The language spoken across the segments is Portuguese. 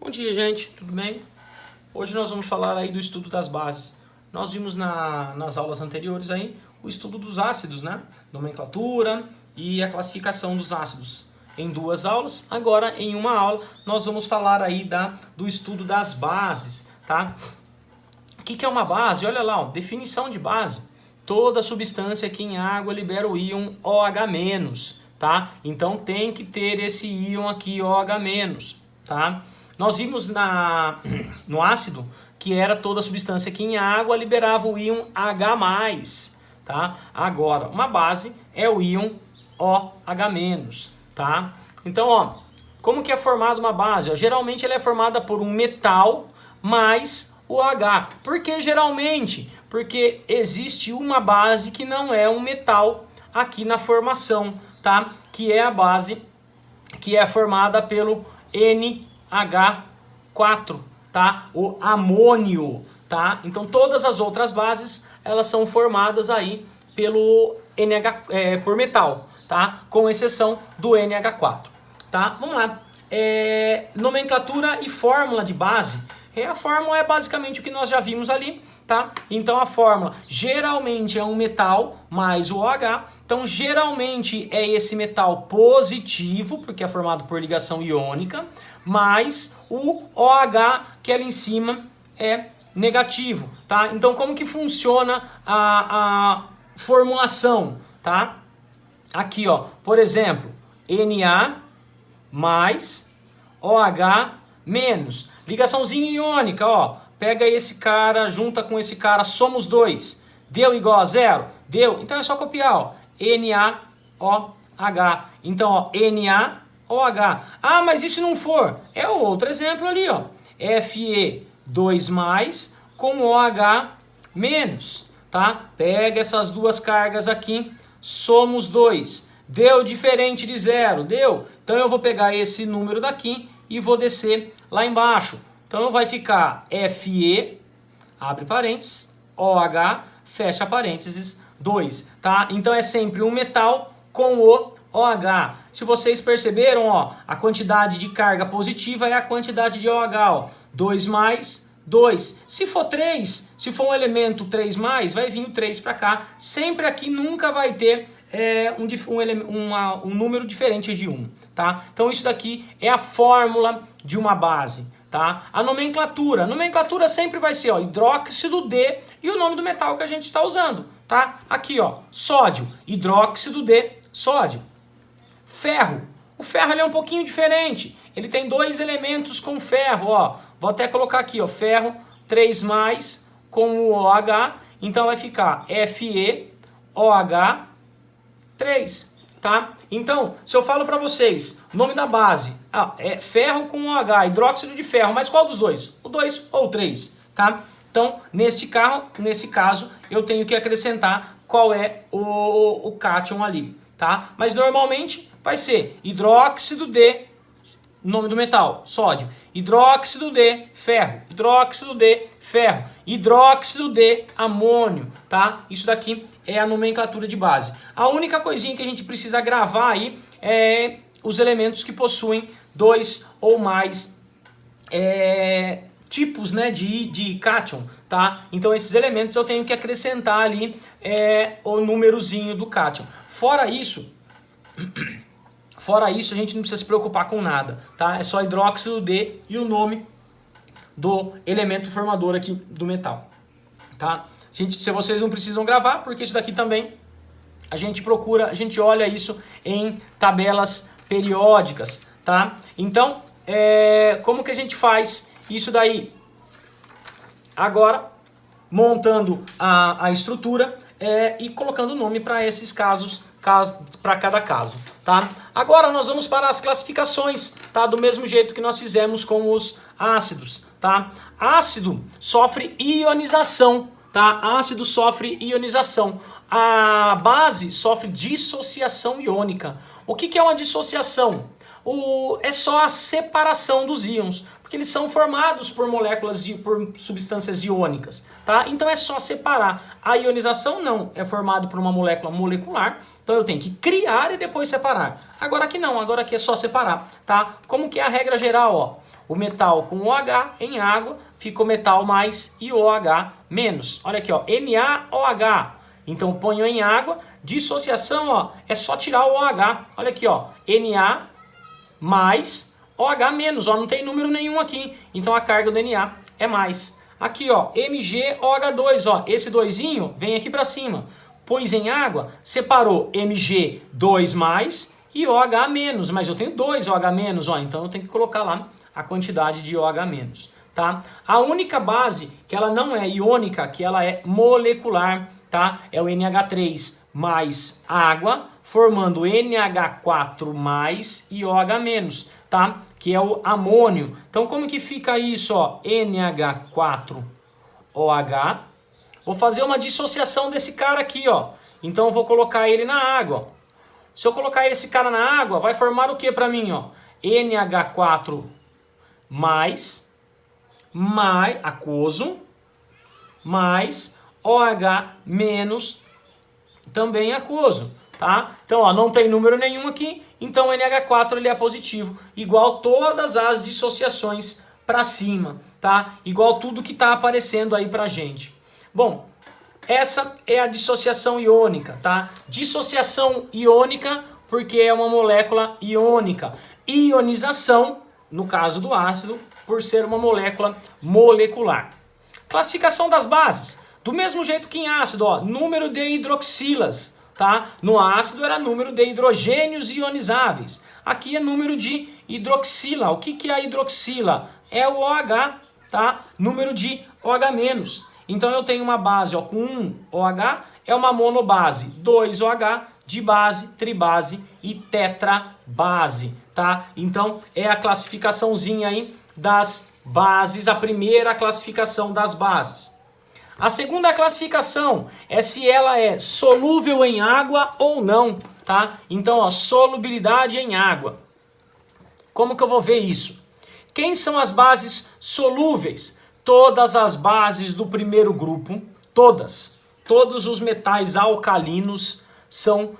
Bom dia, gente, tudo bem? Hoje nós vamos falar aí do estudo das bases. Nós vimos nas aulas anteriores aí o estudo dos ácidos, né? Nomenclatura e a classificação dos ácidos em duas aulas. Agora, em uma aula, nós vamos falar aí do estudo das bases, tá? O que é uma base? Olha lá, ó, definição de base. Toda substância que em água libera o íon OH-, tá? Então tem que ter esse íon aqui, OH-, tá? Nós vimos no ácido que era toda substância que em água liberava o íon H+, tá? Agora, uma base é o íon OH-, tá? Então, ó, como que é formada uma base? Ó, geralmente ela é formada por um metal mais o H. Por que geralmente? Porque existe uma base que não é um metal aqui na formação, tá? Que é a base que é formada pelo NH4, tá? O amônio, tá? Então todas as outras bases, elas são formadas aí pelo por metal, tá? Com exceção do NH4, tá? Vamos lá. Nomenclatura e fórmula de base. A fórmula é basicamente o que nós já vimos ali, tá? Então a fórmula geralmente é um metal mais o OH. Então geralmente é esse metal positivo, porque é formado por ligação iônica, mais o OH que ali em cima é negativo, tá? Então como que funciona a formulação, tá? Aqui, ó, por exemplo, Na mais OH menos. Ligaçãozinha iônica, ó. Pega esse cara, junta com esse cara, somos dois. Deu igual a zero? Deu. Então é só copiar, ó. NaOH. Então, ó, NaOH. Ah, mas e se não for? É o outro exemplo ali, ó. Fe2+ com OH menos, tá? Pega essas duas cargas aqui, somos dois. Deu diferente de zero? Deu. Então eu vou pegar esse número daqui e vou descer lá embaixo. Então vai ficar Fe, abre parênteses, OH, fecha parênteses, 2, tá? Então é sempre um metal com o OH. Se vocês perceberam, ó, a quantidade de carga positiva é a quantidade de OH, ó, 2 mais 2. Se for 3, se for um elemento 3 mais, vai vir o 3 para cá. Sempre aqui nunca vai ter um número diferente de 1, tá? Então isso daqui é a fórmula de uma base, tá? A nomenclatura sempre vai ser, ó, hidróxido de e o nome do metal que a gente está usando, tá? Aqui, ó, sódio, hidróxido de sódio. Ferro. O ferro ele é um pouquinho diferente. Ele tem dois elementos com ferro, ó. Vou até colocar aqui, ó, ferro 3+ com o OH, então vai ficar FeOH 3, tá? Então, se eu falo para vocês, o nome da base, é ferro com OH, hidróxido de ferro, mas qual dos dois? O 2 ou o 3, tá? Então, nesse caso, eu tenho que acrescentar qual é o cátion ali, tá? Mas normalmente vai ser hidróxido de, nome do metal, sódio, hidróxido de ferro, hidróxido de ferro, hidróxido de amônio, tá? Isso daqui é a nomenclatura de base. A única coisinha que a gente precisa gravar aí é os elementos que possuem dois ou mais tipos, né, de cátion, tá? Então esses elementos eu tenho que acrescentar ali o númerozinho do cátion. Fora isso, a gente não precisa se preocupar com nada, tá? É só hidróxido de e o nome do elemento formador aqui do metal, tá? Se vocês não precisam gravar, porque isso daqui também a gente olha isso em tabelas periódicas, tá? Então, como que a gente faz isso daí? Agora, montando a estrutura e colocando nome para esses casos, para cada caso, tá? Agora nós vamos para as classificações, tá? Do mesmo jeito que nós fizemos com os ácidos, tá? Ácido sofre ionização, tá? Ácido sofre ionização. A base sofre dissociação iônica. O que é uma dissociação? É só a separação dos íons, porque eles são formados por moléculas, por substâncias iônicas, tá? Então é só separar. A ionização não, é formado por uma molécula molecular, então eu tenho que criar e depois separar. Agora aqui não, agora aqui é só separar, tá? Como que é a regra geral, ó? o metal com OH em água, fica o metal mais e OH menos. Olha aqui, ó, NaOH. Então ponho em água, dissociação, ó, é só tirar o OH. Olha aqui, ó, Na mais OH menos, ó, não tem número nenhum aqui. Então a carga do Na é mais. Aqui, ó, MgOH2, ó, esse doisinho vem aqui para cima. Pôs em água, separou Mg2 mais e OH menos, mas eu tenho 2 OH menos, ó, então eu tenho que colocar lá a quantidade de OH menos, tá? A única base que ela não é iônica, que ela é molecular, tá? É o NH3 mais água, formando NH4 mais e OH menos, tá? Que é o amônio. Então como que fica isso, ó? NH4OH. Vou fazer uma dissociação desse cara aqui, ó. Então eu vou colocar ele na água. Se eu colocar esse cara na água, vai formar o que para mim, ó? NH4 mais aquoso, mais OH menos, também aquoso, tá? Então, ó, não tem número nenhum aqui, então o NH4 ele é positivo, igual todas as dissociações para cima, tá? Igual tudo que tá aparecendo aí pra gente. Bom, essa é a dissociação iônica, tá? Dissociação iônica porque é uma molécula iônica. Ionização, no caso do ácido, por ser uma molécula molecular. Classificação das bases. Do mesmo jeito que em ácido, ó, número de hidroxilas, tá? No ácido era número de hidrogênios ionizáveis. Aqui é número de hidroxila. O que é a hidroxila? É o OH, tá? Número de OH-. Então eu tenho uma base, ó, com 1 OH, é uma monobase, 2 OH, dibase, tribase e tetrabase, tá? Então é a classificaçãozinha aí das bases, a primeira classificação das bases. A segunda classificação é se ela é solúvel em água ou não, tá? Então, ó, solubilidade em água. Como que eu vou ver isso? Quem são as bases solúveis? Todas as bases do primeiro grupo, todos os metais alcalinos são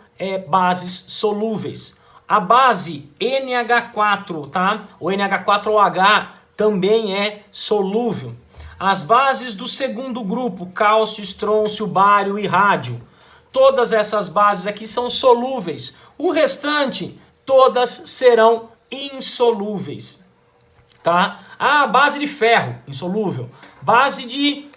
bases solúveis. A base NH4, tá? O NH4OH também é solúvel. As bases do segundo grupo, cálcio, estrôncio, bário e rádio, todas essas bases aqui são solúveis. O restante, todas serão insolúveis. Tá? A base de ferro, insolúvel. Base de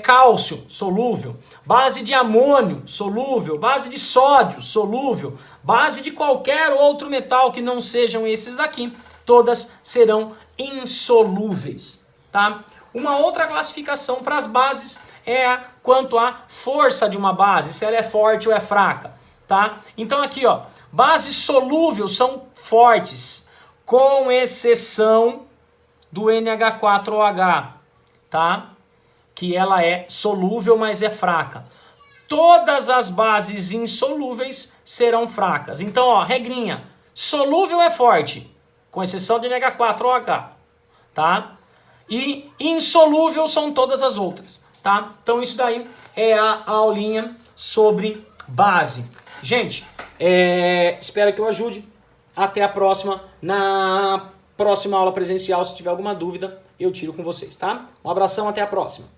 cálcio, solúvel. Base de amônio, solúvel. Base de sódio, solúvel. Base de qualquer outro metal que não sejam esses daqui, todas serão insolúveis. Tá? Uma outra classificação para as bases é quanto à força de uma base, se ela é forte ou é fraca. Tá? Então aqui, ó, bases solúveis são fortes, com exceção do NH4OH, tá? Que ela é solúvel, mas é fraca. Todas as bases insolúveis serão fracas. Então, ó, regrinha, solúvel é forte, com exceção de NH4OH, tá? E insolúvel são todas as outras, tá? Então isso daí é a aulinha sobre base. Gente, espero que eu ajude. Até a próxima. Na próxima aula presencial, se tiver alguma dúvida, eu tiro com vocês, tá? Um abração, até a próxima.